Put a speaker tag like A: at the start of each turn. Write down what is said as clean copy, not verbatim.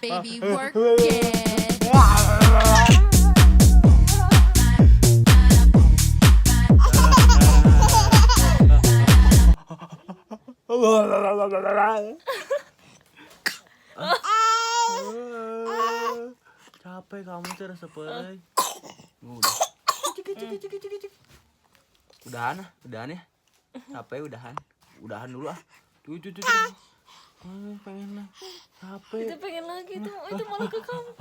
A: Baby, work it.
B: Capek kamu terus sepelai. Udah. Udahan ya. Capek udahan. Udahan dulu ah. Tuh. Pengen lah. Capek.
C: Itu pengen lagi tuh. Itu malah ke kamu.